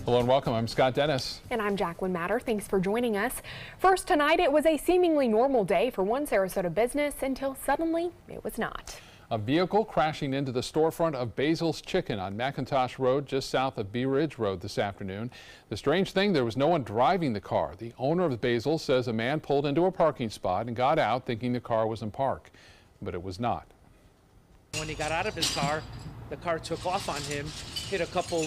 Hello and welcome. I'm Scott Dennis. And I'm Jacqueline Matter. Thanks for joining us. First tonight, it was a seemingly normal day for one Sarasota business until suddenly it was not. A vehicle crashing into the storefront of Basil's Chicken on McIntosh Road just south of Bee Ridge Road this afternoon. The strange thing, there was no one driving the car. The owner of Basil says a man pulled into a parking spot and got out thinking the car was in park, but it was not. When he got out of his car, the car took off on him, hit a couple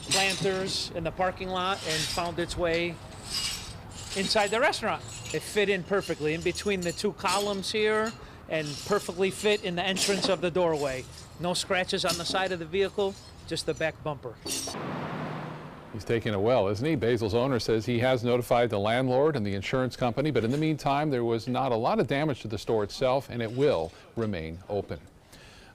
planters in the parking lot, and found its way inside the restaurant. It fit in perfectly in between the two columns here and perfectly fit in the entrance of the doorway. No scratches on the side of the vehicle, just the back bumper. He's taking it well, isn't he? Basil's owner says he has notified the landlord and the insurance company, but in the meantime, there was not a lot of damage to the store itself, and it will remain open.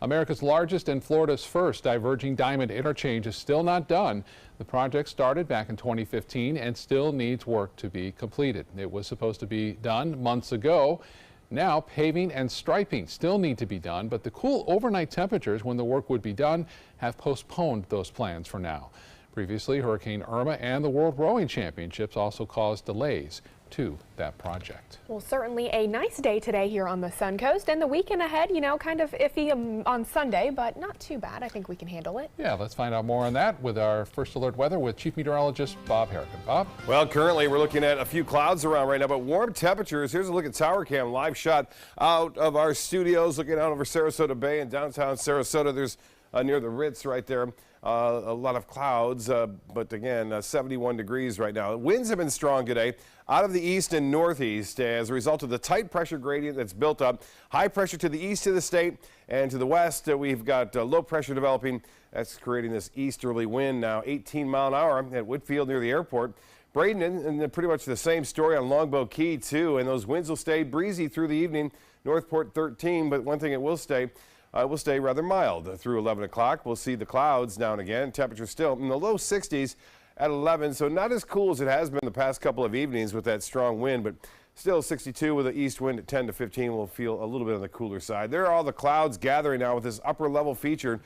America's largest and Florida's first diverging diamond interchange is still not done. The project started back in 2015 and still needs work to be completed. It was supposed to be done months ago. Now paving and striping still need to be done, but the cool overnight temperatures when the work would be done have postponed those plans for now. Previously, Hurricane Irma and the World Rowing Championships also caused delays to that project. Well, certainly a nice day today here on the Suncoast, and the weekend ahead, you know, kind of iffy on Sunday, but not too bad. I think we can handle it. Yeah, let's find out more on that with our First Alert weather with Chief Meteorologist Bob Harrigan. Bob? Well, currently we're looking at a few clouds around right now, but warm temperatures. Here's a look at Tower Cam, live shot out of our studios, looking out over Sarasota Bay in downtown Sarasota. There's near the Ritz right there. A lot of clouds, but again, 71 degrees right now. Winds have been strong today out of the east and northeast as a result of the tight pressure gradient that's built up. High pressure to the east of the state, and to the west, we've got low pressure developing. That's creating this easterly wind now, 18 mile an hour at Whitfield near the airport. Braden, and pretty much the same story on Longboat Key, too, and those winds will stay breezy through the evening. Northport 13, but one thing it will stay rather mild through 11 o'clock. We'll see the clouds now and again. Temperature still in the low 60s at 11, so not as cool as it has been the past couple of evenings with that strong wind, but still 62 with an east wind at 10 to 15. We'll feel a little bit on the cooler side. There are all the clouds gathering now with this upper level featured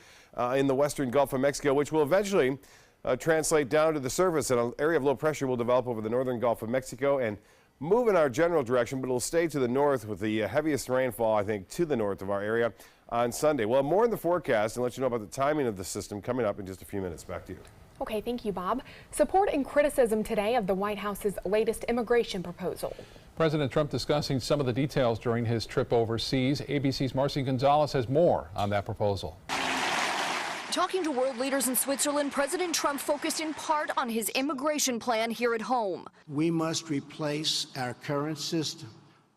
in the western Gulf of Mexico, which will eventually translate down to the surface, and an area of low pressure will develop over the northern Gulf of Mexico and move in our general direction, but it'll stay to the north with the heaviest rainfall, I think, to the north of our area on Sunday. Well, more in the forecast and let you know about the timing of the system coming up in just a few minutes. Back to you. Okay, thank you, Bob. Support and criticism today of the White House's latest immigration proposal. President Trump discussing some of the details during his trip overseas. ABC's Marcy Gonzalez has more on that proposal. Talking to world leaders in Switzerland, President Trump focused in part on his immigration plan here at home. We must replace our current system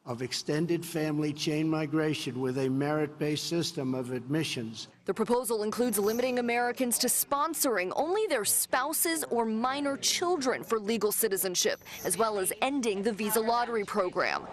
of extended family chain migration with a merit-based system of admissions. The proposal includes limiting Americans to sponsoring only their spouses or minor children for legal citizenship, as well as ending the visa lottery program.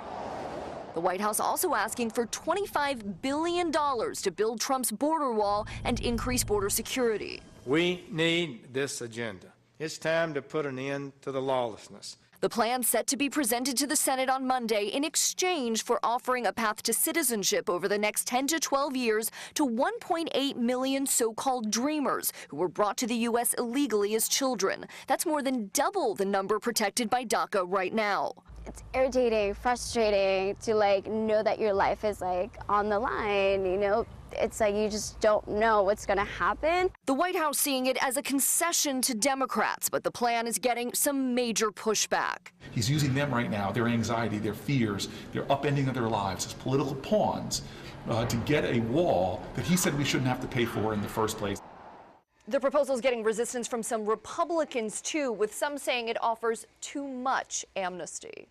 The White House also asking for $25 billion to build Trump's border wall and increase border security. We need this agenda. It's time to put an end to the lawlessness. The plan set to be presented to the Senate on Monday in exchange for offering a path to citizenship over the next 10 to 12 years to 1.8 million so-called dreamers who were brought to the U.S. illegally as children. That's more than double the number protected by DACA right now. It's irritating, frustrating to know that your life is on the line, you know. It's you just don't know what's going to happen. The White House seeing it as a concession to Democrats, but the plan is getting some major pushback. He's using them right now, their anxiety, their fears, their upending of their lives as political pawns to get a wall that he said we shouldn't have to pay for in the first place. The proposal is getting resistance from some Republicans, too, with some saying it offers too much amnesty.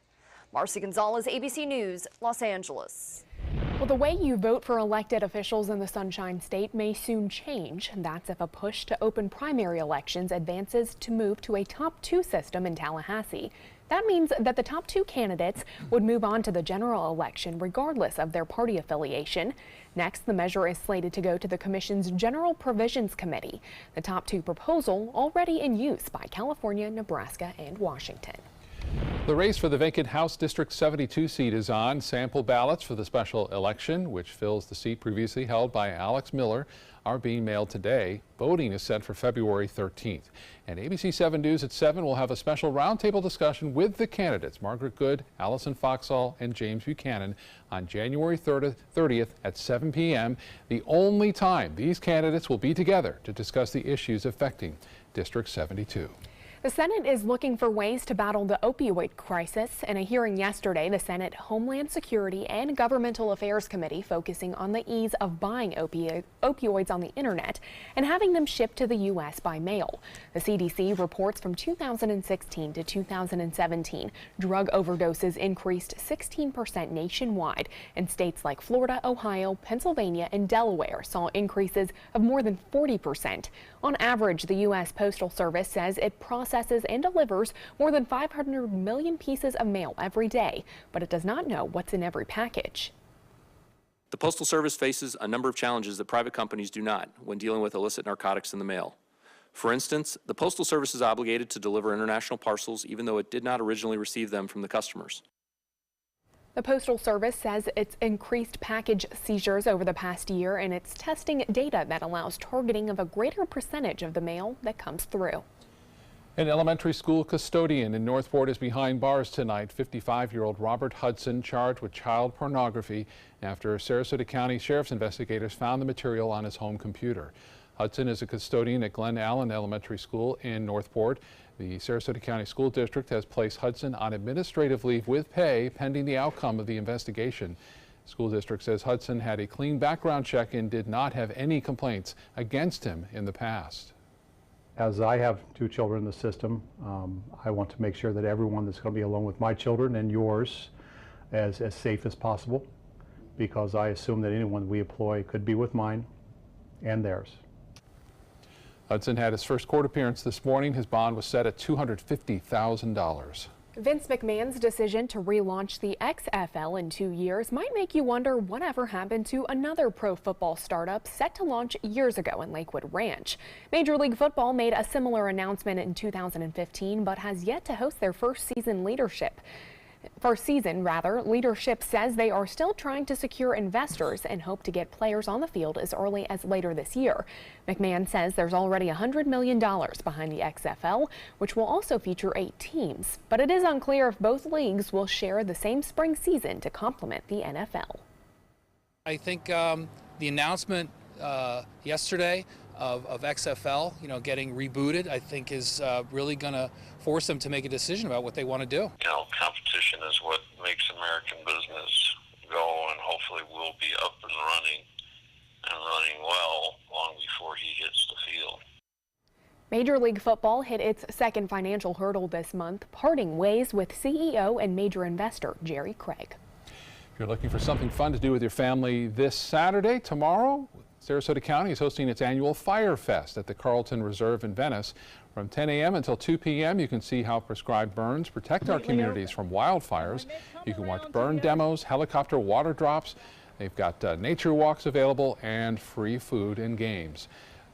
Marcy Gonzalez, ABC News, Los Angeles. Well, the way you vote for elected officials in the Sunshine State may soon change. That's if a push to open primary elections advances to move to a top two system in Tallahassee. That means that the top two candidates would move on to the general election regardless of their party affiliation. Next, the measure is slated to go to the Commission's General Provisions Committee. The top two proposal already in use by California, Nebraska, and Washington. The race for the vacant House District 72 seat is on. Sample ballots for the special election, which fills the seat previously held by Alex Miller, are being mailed today. Voting is set for February 13th. And ABC 7 News at 7 will have a special roundtable discussion with the candidates, Margaret Good, Allison Foxall, and James Buchanan, on January 30th at 7 p.m., the only time these candidates will be together to discuss the issues affecting District 72. The Senate is looking for ways to battle the opioid crisis. In a hearing yesterday, the Senate Homeland Security and Governmental Affairs Committee focusing on the ease of buying opioids on the internet and having them shipped to the U.S. by mail. The CDC reports from 2016 to 2017, drug overdoses increased 16% nationwide, and states like Florida, Ohio, Pennsylvania, and Delaware saw increases of more than 40%. On average, the U.S. Postal Service says it processes and delivers more than 500 million pieces of mail every day, but it does not know what's in every package. The Postal Service faces a number of challenges that private companies do not when dealing with illicit narcotics in the mail. For instance, the Postal Service is obligated to deliver international parcels even though it did not originally receive them from the customers. The Postal Service says it's increased package seizures over the past year, and it's testing data that allows targeting of a greater percentage of the mail that comes through. An elementary school custodian in Northport is behind bars tonight. 55-year-old Robert Hudson charged with child pornography after Sarasota County Sheriff's investigators found the material on his home computer. Hudson is a custodian at Glen Allen Elementary School in Northport. The Sarasota County School District has placed Hudson on administrative leave with pay pending the outcome of the investigation. The school district says Hudson had a clean background check and did not have any complaints against him in the past. As I have 2 children in the system, I want to make sure that everyone that's going to be alone with my children and yours is as safe as possible, because I assume that anyone we employ could be with mine and theirs. Hudson had his first court appearance this morning. His bond was set at $250,000. Vince McMahon's decision to relaunch the XFL in 2 years might make you wonder whatever happened to another pro football startup set to launch years ago in Lakewood Ranch. Major League Football made a similar announcement in 2015, but has yet to host their first season. Leadership says they are still trying to secure investors and hope to get players on the field as early as later this year. McMahon says there's already $100 million behind the XFL, which will also feature 8 teams. But it is unclear if both leagues will share the same spring season to complement the NFL. I think the announcement yesterday of XFL, getting rebooted, I think is really going to force them to make a decision about what they want to do. Competition is what makes American business go, and hopefully we'll be up and running well long before he hits the field. Major League Football hit its second financial hurdle this month, parting ways with CEO and major investor Jerry Craig. If you're looking for something fun to do with your family this Saturday, tomorrow, Sarasota County is hosting its annual Fire Fest at the Carlton Reserve in Venice. From 10 a.m. until 2 p.m. you can see how prescribed burns protect our communities from wildfires. You can watch burn demos, helicopter water drops. They've got nature walks available and free food and games.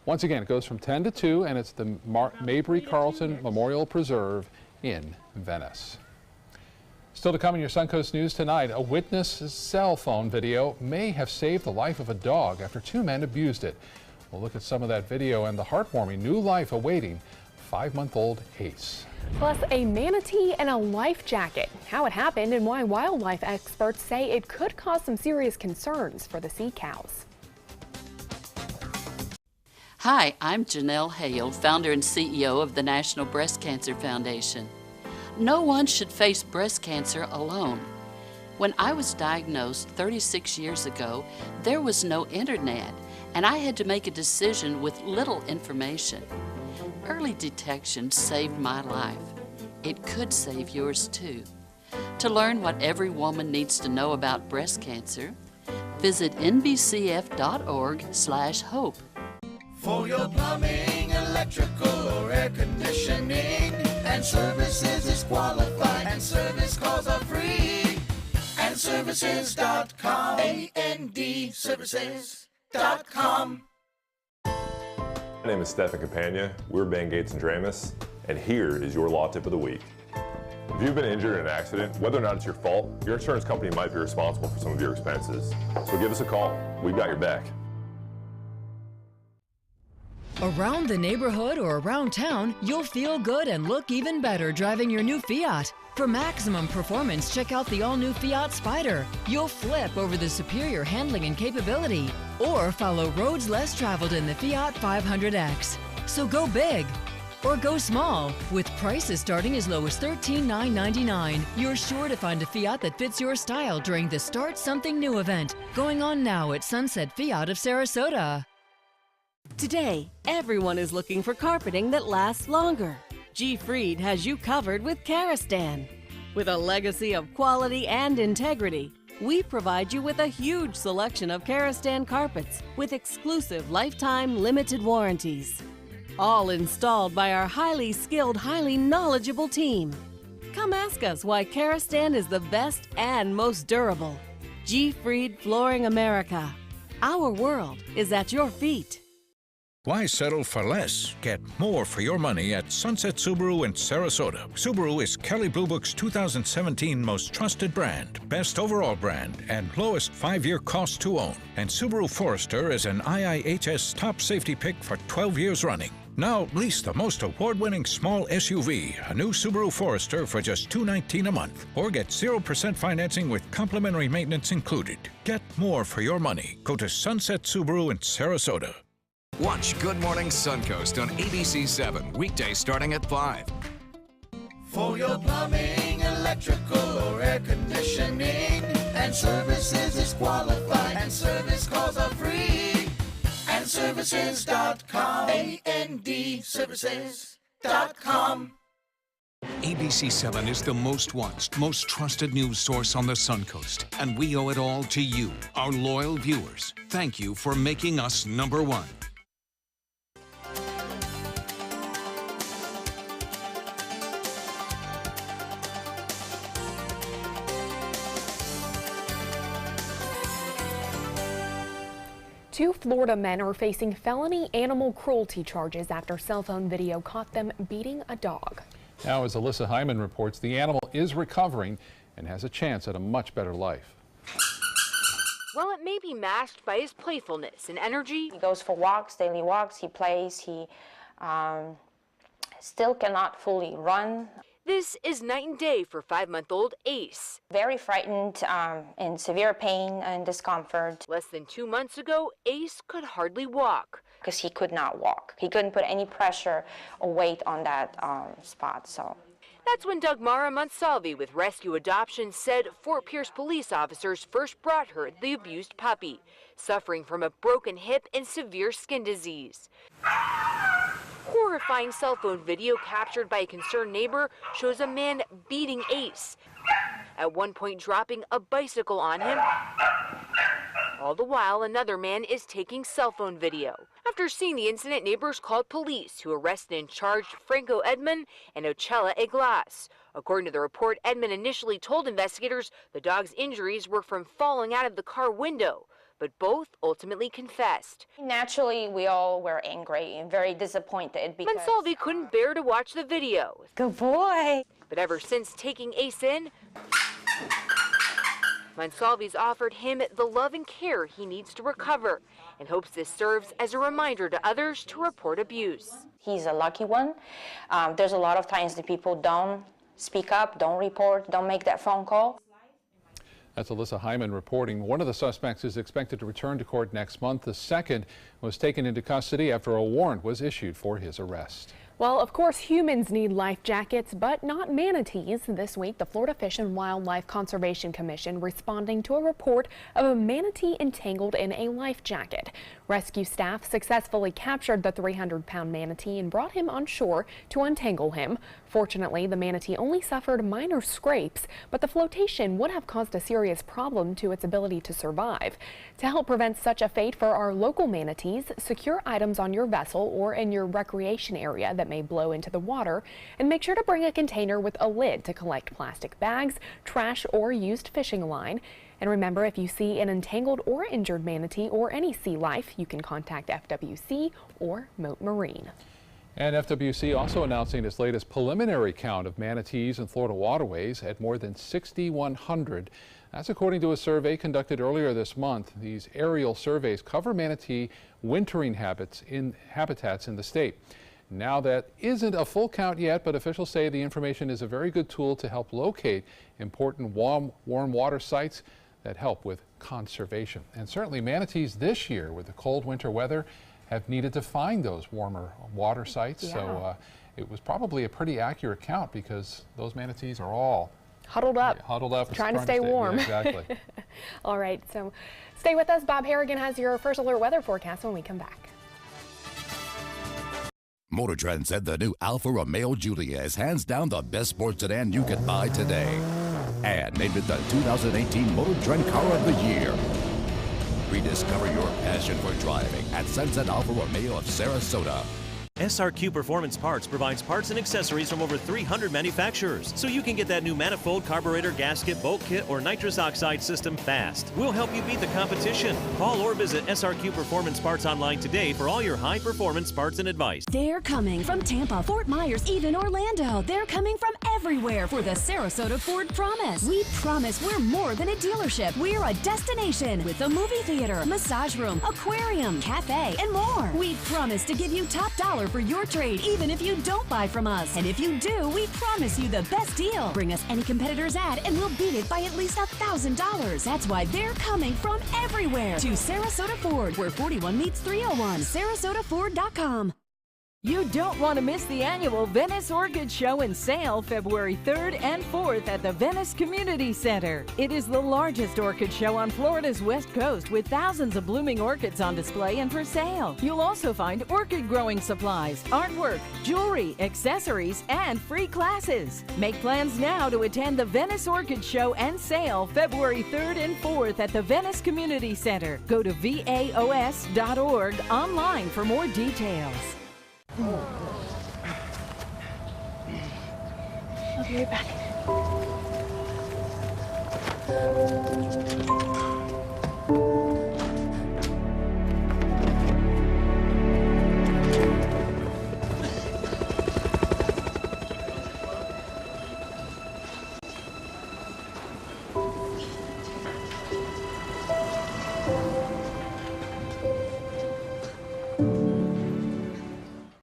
Once again, it goes from 10 to 2, and it's the Mabry Carlton Memorial Preserve in Venice. Still to come in your Suncoast News tonight, a witness's cell phone video may have saved the life of a dog after 2 men abused it. We'll look at some of that video and the heartwarming new life awaiting 5-month-old Ace. Plus a manatee and a life jacket. How it happened and why wildlife experts say it could cause some serious concerns for the sea cows. Hi, I'm Janelle Hale, founder and CEO of the National Breast Cancer Foundation. No one should face breast cancer alone. When I was diagnosed 36 years ago, there was no internet, and I had to make a decision with little information. Early detection saved my life. It could save yours too. To learn what every woman needs to know about breast cancer, visit nbcf.org/hope. For your plumbing, electrical, or air conditioning, and services is qualified, and service calls are free. And services.com, AND services.com. My name is Stephen Campagna. We're Ben Gates and Dramus, and here is your law tip of the week. If you've been injured in an accident, whether or not it's your fault, your insurance company might be responsible for some of your expenses. So give us a call. We've got your back. Around the neighborhood or around town, you'll feel good and look even better driving your new Fiat. For maximum performance, check out the all-new Fiat Spider. You'll flip over the superior handling and capability. Or follow roads less traveled in the Fiat 500X. So go big or go small. With prices starting as low as $13,999, you're sure to find a Fiat that fits your style during the Start Something New event, going on now at Sunset Fiat of Sarasota. Today, everyone is looking for carpeting that lasts longer. G. Fried has you covered with Karastan. With a legacy of quality and integrity, we provide you with a huge selection of Karastan carpets with exclusive lifetime limited warranties. All installed by our highly skilled, highly knowledgeable team. Come ask us why Karastan is the best and most durable. G. Fried Flooring America. Our world is at your feet. Why settle for less? Get more for your money at Sunset Subaru in Sarasota. Subaru is Kelley Blue Book's 2017 most trusted brand, best overall brand, and lowest 5-year cost to own. And Subaru Forester is an IIHS top safety pick for 12 years running. Now lease the most award-winning small SUV, a new Subaru Forester, for just $219 a month. Or get 0% financing with complimentary maintenance included. Get more for your money. Go to Sunset Subaru in Sarasota. Watch Good Morning Suncoast on ABC7, weekdays starting at 5. For your plumbing, electrical, or air conditioning, and services is qualified, and service calls are free. And services.com, A-N-D, services.com. ABC7 is the most watched, most trusted news source on the Suncoast, and we owe it all to you, our loyal viewers. Thank you for making us number one. Two Florida men are facing felony animal cruelty charges after cell phone video caught them beating a dog. Now, as Alyssa Hyman reports, the animal is recovering and has a chance at a much better life. While it may be masked by his playfulness and energy, he goes for walks, daily walks, he plays, he still cannot fully run. This is night and day for 5-month-old Ace. Very frightened, in severe pain and discomfort. Less than 2 months ago, Ace could hardly walk. Because he could not walk. He couldn't put any pressure or weight on that spot, so. That's when Dagmara Monsalvi with Rescue Adoption said Fort Pierce police officers first brought her the abused puppy, suffering from a broken hip and severe skin disease. Horrifying cell phone video captured by a concerned neighbor shows a man beating Ace, at one point dropping a bicycle on him. All the while, another man is taking cell phone video. After seeing the incident, neighbors called police, who arrested and charged Franco Edman and Ochella Eglas. According to the report, Edman initially told investigators the dog's injuries were from falling out of the car window, but both ultimately confessed. Naturally, we all were angry and very disappointed because Monsalvi couldn't bear to watch the video. Good boy. But ever since taking Ace in, Monsalvi's offered him the love and care he needs to recover and hopes this serves as a reminder to others to report abuse. He's a lucky one. There's a lot of times that people don't speak up, don't report, don't make that phone call. That's Alyssa Hyman reporting. One of the suspects is expected to return to court next month. The second was taken into custody after a warrant was issued for his arrest. Well, of course, humans need life jackets, but not manatees. This week, the Florida Fish and Wildlife Conservation Commission responding to a report of a manatee entangled in a life jacket. Rescue staff successfully captured the 300-pound manatee and brought him on shore to untangle him. Fortunately, the manatee only suffered minor scrapes, but the flotation would have caused a serious problem to its ability to survive. To help prevent such a fate for our local manatees, secure items on your vessel or in your recreation area that may blow into the water, and make sure to bring a container with a lid to collect plastic bags, trash, or used fishing line. And remember, if you see an entangled or injured manatee or any sea life, you can contact FWC or Mote Marine. And FWC also announcing its latest preliminary count of manatees in Florida waterways at more than 6,100. That's according to a survey conducted earlier this month. These aerial surveys cover manatee wintering habitats in the state. Now, that isn't a full count yet, but officials say the information is a very good tool to help locate important warm water sites that help with conservation. And certainly manatees this year with the cold winter weather have needed to find those warmer water sites. Yeah. So it was probably a pretty accurate count because those manatees are all huddled up, trying to stay warm. Yeah, exactly. All right, so stay with us. Bob Harrigan has your first alert weather forecast when we come back. Motor Trend said the new Alfa Romeo Giulia is hands down the best sports sedan you can buy today, and named it the 2018 Motor Trend Car of the Year. Rediscover your passion for driving at Sunset Alfa Romeo of Sarasota. SRQ Performance Parts provides parts and accessories from over 300 manufacturers, so you can get that new manifold, carburetor, gasket, bolt kit, or nitrous oxide system fast. We'll help you beat the competition. Call or visit SRQ Performance Parts online today for all your high-performance parts and advice. They're coming from Tampa, Fort Myers, even Orlando. They're coming from everywhere for the Sarasota Ford Promise. We promise we're more than a dealership. We're a destination with a movie theater, massage room, aquarium, cafe, and more. We promise to give you top dollar for your trade, even if you don't buy from us. And if you do, we promise you the best deal. Bring us any competitor's ad and we'll beat it by at least $1,000. That's why they're coming from everywhere to Sarasota Ford, where 41 meets 301. SarasotaFord.com. You don't want to miss the annual Venice Orchid Show and Sale February 3rd and 4th at the Venice Community Center. It is the largest orchid show on Florida's west coast with thousands of blooming orchids on display and for sale. You'll also find orchid growing supplies, artwork, jewelry, accessories, and free classes. Make plans now to attend the Venice Orchid Show and Sale February 3rd and 4th at the Venice Community Center. Go to vaos.org online for more details. I'll be right back.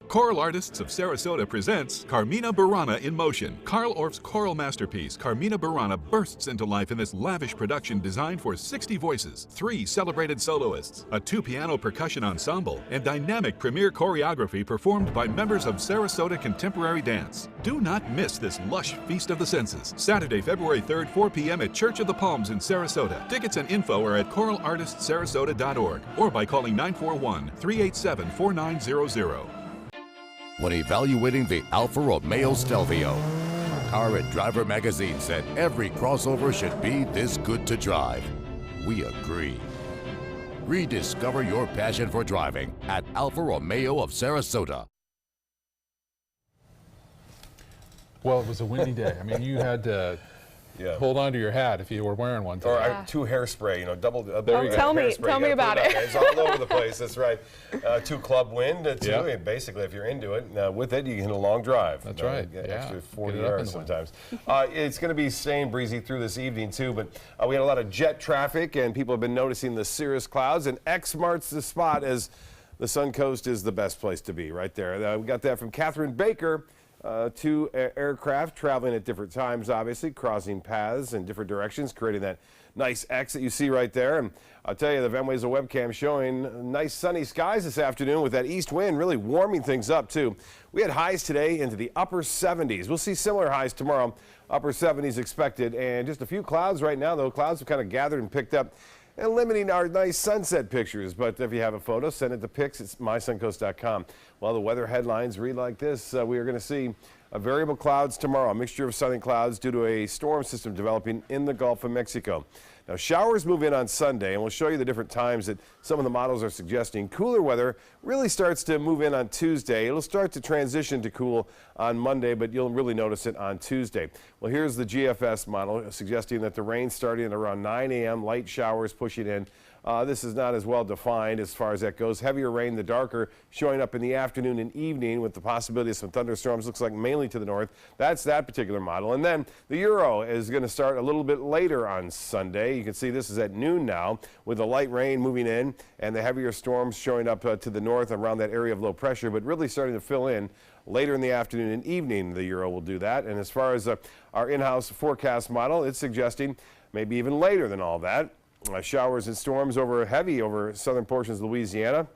Choral Artists of Sarasota presents Carmina Burana in Motion. Carl Orff's choral masterpiece, Carmina Burana, bursts into life in this lavish production designed for 60 voices, 3 celebrated soloists, a 2-piano percussion ensemble, and dynamic premiere choreography performed by members of Sarasota Contemporary Dance. Do not miss this lush feast of the senses. Saturday, February 3rd, 4 p.m. at Church of the Palms in Sarasota. Tickets and info are at choralartistsarasota.org or by calling 941-387-4900. When evaluating the Alfa Romeo Stelvio, Car and Driver magazine said every crossover should be this good to drive. We agree. Rediscover your passion for driving at Alfa Romeo of Sarasota. Well, it was a windy day. I mean, you had to hold on to your hat if you were wearing one today. Or 2 hairspray, double. There you go. Tell me about it. It's all over the place. That's right. 2 club wind. Basically, if you're into it, with it you can hit a long drive. That's right. Get extra 40 yards sometimes. It's going to be staying breezy through this evening too. But we had a lot of jet traffic, and people have been noticing the cirrus clouds. And X marks the spot as the Suncoast is the best place to be. Right there. We got that from Catherine Baker. 2 aircraft traveling at different times, obviously, crossing paths in different directions, creating that nice X that you see right there. And I'll tell you, the Venways webcam showing nice sunny skies this afternoon with that east wind really warming things up, too. We had highs today into the upper 70s. We'll see similar highs tomorrow, upper 70s expected. And just a few clouds right now, though. Clouds have kind of gathered and picked up and limiting our nice sunset pictures. But if you have a photo, send it to pics. It's mysuncoast.com. Well, the weather headlines read like this. We are going to see variable clouds tomorrow, a mixture of sun and clouds due to a storm system developing in the Gulf of Mexico. Now, showers move in on Sunday, and we'll show you the different times that some of the models are suggesting. Cooler weather really starts to move in on Tuesday. It'll start to transition to cool on Monday, but you'll really notice it on Tuesday. Well, here's the GFS model suggesting that the rain starting at around 9 a.m., light showers pushing in This is not as well defined as far as that goes. Heavier rain, the darker, showing up in the afternoon and evening with the possibility of some thunderstorms. Looks like mainly to the north. That's that particular model. And then the Euro is going to start a little bit later on Sunday. You can see this is at noon now with the light rain moving in and the heavier storms showing up to the north around that area of low pressure, but really starting to fill in later in the afternoon and evening. The Euro will do that. And as far as our in-house forecast model, it's suggesting maybe even later than all that. Showers and storms heavy over southern portions of Louisiana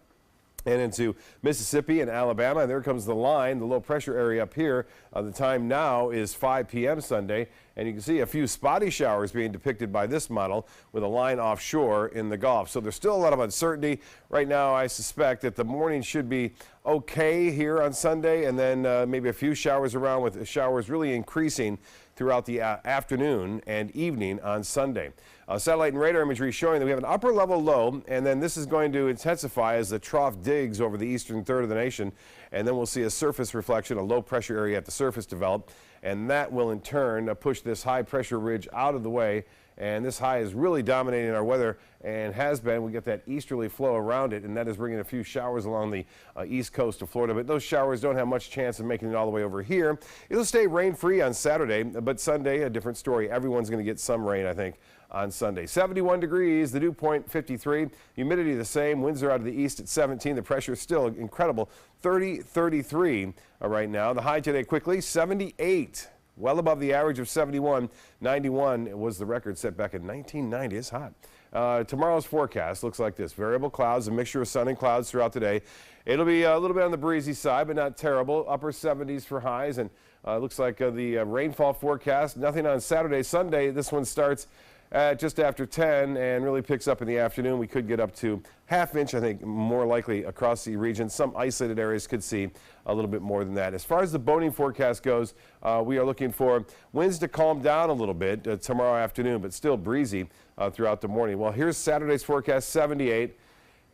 and into Mississippi and Alabama. And there comes the line, the low pressure area up here. The time now is 5 p.m. Sunday. And you can see a few spotty showers being depicted by this model with a line offshore in the Gulf. So there's still a lot of uncertainty. Right now, I suspect that the morning should be okay here on Sunday, and then maybe a few showers around, with showers really increasing throughout the afternoon and evening on Sunday. Satellite and radar imagery showing that we have an upper level low, and then this is going to intensify as the trough digs over the eastern third of the nation, and then we'll see a surface reflection, a low pressure area at the surface develop, and that will in turn push this high pressure ridge out of the way. And this high is really dominating our weather and has been. We get that easterly flow around it, and that is bringing a few showers along the east coast of Florida. But those showers don't have much chance of making it all the way over here. It'll stay rain-free on Saturday, but Sunday, a different story. Everyone's going to get some rain, I think, on Sunday. 71 degrees, the dew point 53. Humidity the same. Winds are out of the east at 17. The pressure is still incredible. 33 right now. The high today quickly, 78. Well above the average of 71. 91 was the record set back in 1990. It's hot. Tomorrow's forecast looks like this. Variable clouds, a mixture of sun and clouds throughout the day. It'll be a little bit on the breezy side, but not terrible. Upper 70s for highs, and looks like the rainfall forecast. Nothing on Saturday. Sunday, this one starts at just after 10 and really picks up in the afternoon. We could get up to ½ inch, I think, more likely across the region. Some isolated areas could see a little bit more than that. As far as the boating forecast goes, we are looking for winds to calm down a little bit tomorrow afternoon, but still breezy throughout the morning. Well, here's Saturday's forecast, 78.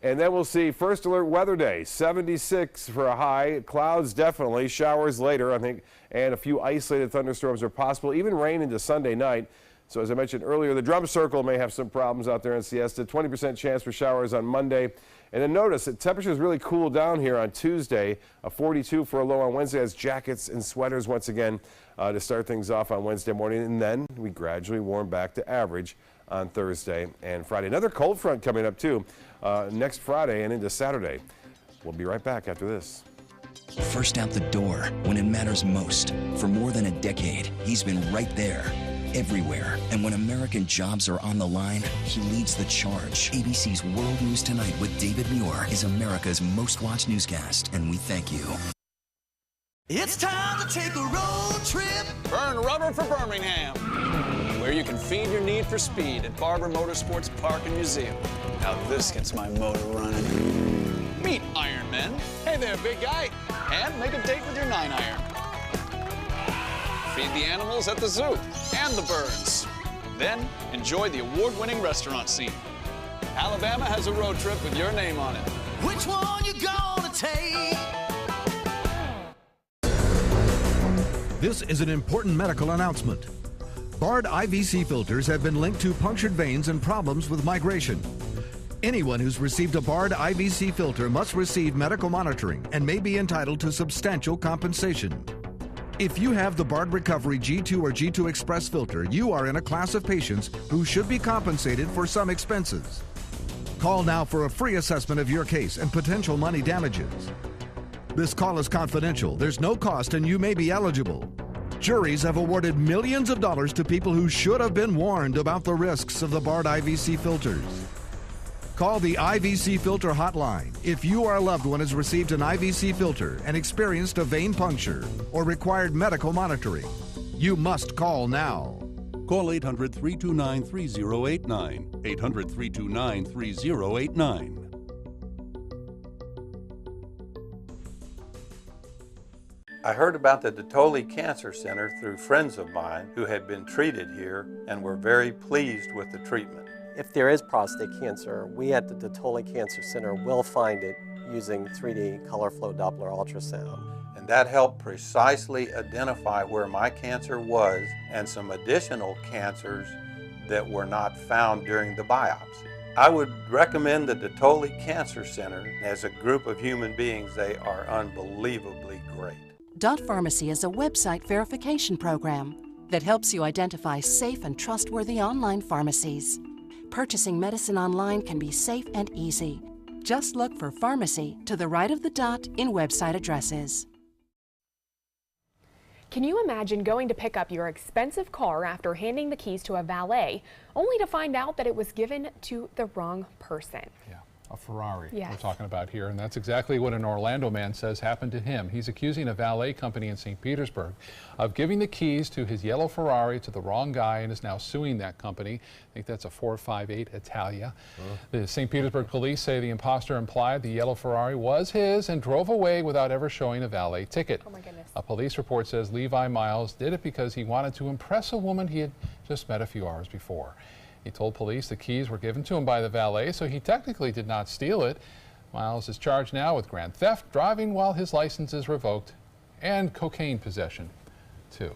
And then we'll see first alert weather day, 76 for a high. Clouds definitely, showers later, I think, and a few isolated thunderstorms are possible, even rain into Sunday night. So as I mentioned earlier, the drum circle may have some problems out there in Siesta. 20% chance for showers on Monday. And then notice that temperatures really cool down here on Tuesday. A 42 for a low on Wednesday as jackets and sweaters once again to start things off on Wednesday morning. And then we gradually warm back to average on Thursday and Friday. Another cold front coming up too next Friday and into Saturday. We'll be right back after this. First out the door when it matters most. For more than a decade, he's been right there, everywhere. And when American jobs are on the line, he leads the charge. ABC's World News Tonight with David Muir is America's most watched newscast, and we thank you. It's time to take a road trip. Burn rubber for Birmingham, where you can feed your need for speed at Barber Motorsports Park and Museum. Now this gets my motor running. Meet Iron Men. Hey there, big guy. And make a date with your 9-iron. Feed the animals at the zoo and the birds. Then enjoy the award-winning restaurant scene. Alabama has a road trip with your name on it. Which one you gonna take? This is an important medical announcement. Bard IVC filters have been linked to punctured veins and problems with migration. Anyone who's received a Bard IVC filter must receive medical monitoring and may be entitled to substantial compensation. If you have the Bard Recovery G2 or G2 Express filter, you are in a class of patients who should be compensated for some expenses. Call now for a free assessment of your case and potential money damages. This call is confidential, there's no cost, and you may be eligible. Juries have awarded millions of dollars to people who should have been warned about the risks of the Bard IVC filters. Call the IVC Filter Hotline if you or a loved one has received an IVC filter and experienced a vein puncture or required medical monitoring. You must call now. Call 800-329-3089. 800-329-3089. I heard about the Dotoli Cancer Center through friends of mine who had been treated here and were very pleased with the treatment. If there is prostate cancer, we at the Dotoli Cancer Center will find it using 3D color flow Doppler ultrasound. And that helped precisely identify where my cancer was and some additional cancers that were not found during the biopsy. I would recommend the Detoli Cancer Center. As a group of human beings, they are unbelievably great. Dot Pharmacy is a website verification program that helps you identify safe and trustworthy online pharmacies. Purchasing medicine online can be safe and easy. Just look for pharmacy to the right of the dot in website addresses. Can you imagine going to pick up your expensive car after handing the keys to a valet, only to find out that it was given to the wrong person? Yeah, a Ferrari Yes. we're talking about here, and that's exactly what an Orlando man says happened to him. He's accusing a valet company in St. Petersburg of giving the keys to his yellow Ferrari to the wrong guy and is now suing that company. I think that's a 458 Italia. The St. Petersburg police say the imposter implied the yellow Ferrari was his and drove away without ever showing a valet ticket. Oh my goodness. A police report says Levi Miles did it because he wanted to impress a woman he had just met a few hours before. He told police the keys were given to him by the valet, so he technically did not steal it. Miles is charged now with grand theft, driving while his license is revoked, and cocaine possession, too.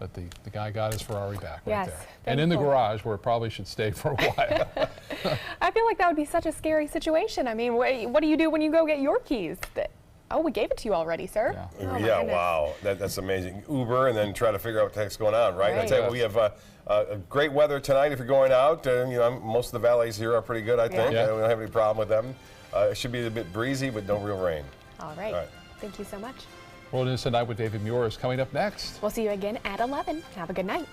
But the guy got his Ferrari back right there. And in the garage, where it probably should stay for a while. I feel like that would be such a scary situation. I mean, what do you do when you go get your keys? Oh, we gave it to you already, sir. Yeah, Oh, my goodness. wow, that's amazing. Uber and then try to figure out what the heck's going on, right? I tell you what, we have great weather tonight if you're going out. You know, most of the valleys here are pretty good, I think. Yeah. We don't have any problem with them. It should be a bit breezy, but no real rain. All right. Thank you so much. World News Tonight with David Muir is coming up next. We'll see you again at 11. Have a good night.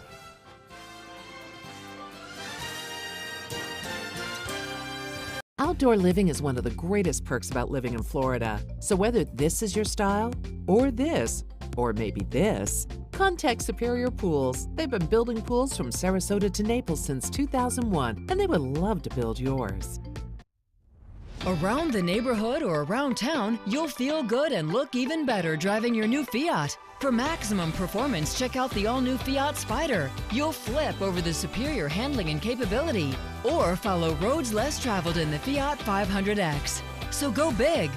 Outdoor living is one of the greatest perks about living in Florida. So whether this is your style, or this, or maybe this, contact Superior Pools. They've been building pools from Sarasota to Naples since 2001, and they would love to build yours. Around the neighborhood or around town, you'll feel good and look even better driving your new Fiat. For maximum performance, check out the all-new Fiat Spider. You'll flip over the superior handling and capability. Or follow roads less traveled in the Fiat 500X. So go big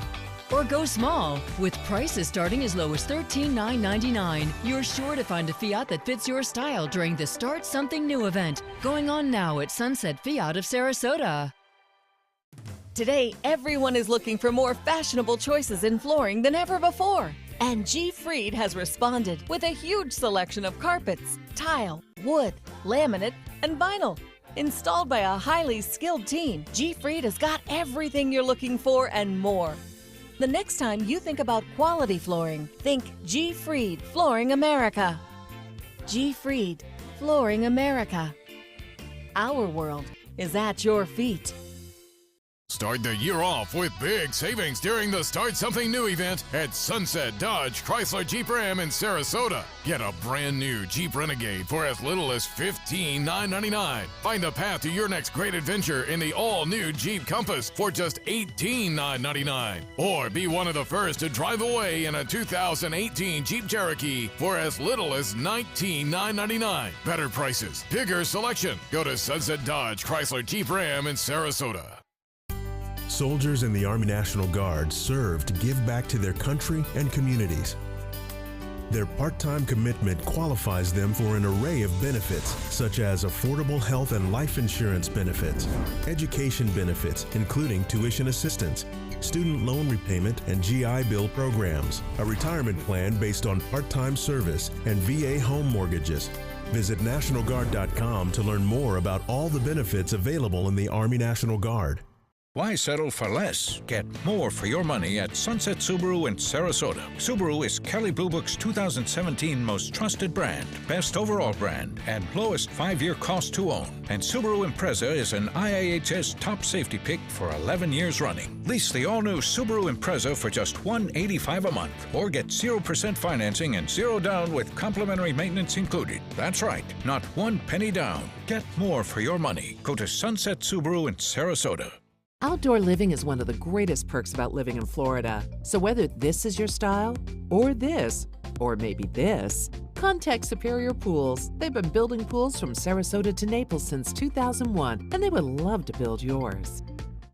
or go small. With prices starting as low as $13,999, you're sure to find a Fiat that fits your style during the Start Something New event, going on now at Sunset Fiat of Sarasota. Today, everyone is looking for more fashionable choices in flooring than ever before. And G. Fried has responded with a huge selection of carpets, tile, wood, laminate, and vinyl. Installed by a highly skilled team, G. Fried has got everything you're looking for and more. The next time you think about quality flooring, think G. Fried Flooring America. G. Fried Flooring America. Our world is at your feet. Start the year off with big savings during the Start Something New event at Sunset Dodge Chrysler Jeep Ram in Sarasota. Get a brand new Jeep Renegade for as little as $15,999. Find the path to your next great adventure in the all-new Jeep Compass for just $18,999. Or be one of the first to drive away in a 2018 Jeep Cherokee for as little as $19,999. Better prices, bigger selection. Go to Sunset Dodge Chrysler Jeep Ram in Sarasota. Soldiers in the Army National Guard serve to give back to their country and communities. Their part-time commitment qualifies them for an array of benefits, such as affordable health and life insurance benefits, education benefits, including tuition assistance, student loan repayment, and GI Bill programs, a retirement plan based on part-time service, and VA home mortgages. Visit NationalGuard.com to learn more about all the benefits available in the Army National Guard. Why settle for less? Get more for your money at Sunset Subaru in Sarasota. Subaru is Kelley Blue Book's 2017 most trusted brand, best overall brand, and lowest 5-year cost to own. And Subaru Impreza is an IIHS top safety pick for 11 years running. Lease the all-new Subaru Impreza for just $185 a month, or get 0% financing and 0 down with complimentary maintenance included. That's right, not 1 penny down. Get more for your money. Go to Sunset Subaru in Sarasota. Outdoor living is one of the greatest perks about living in Florida. So whether this is your style, or this, or maybe this, contact Superior Pools. They've been building pools from Sarasota to Naples since 2001, and they would love to build yours.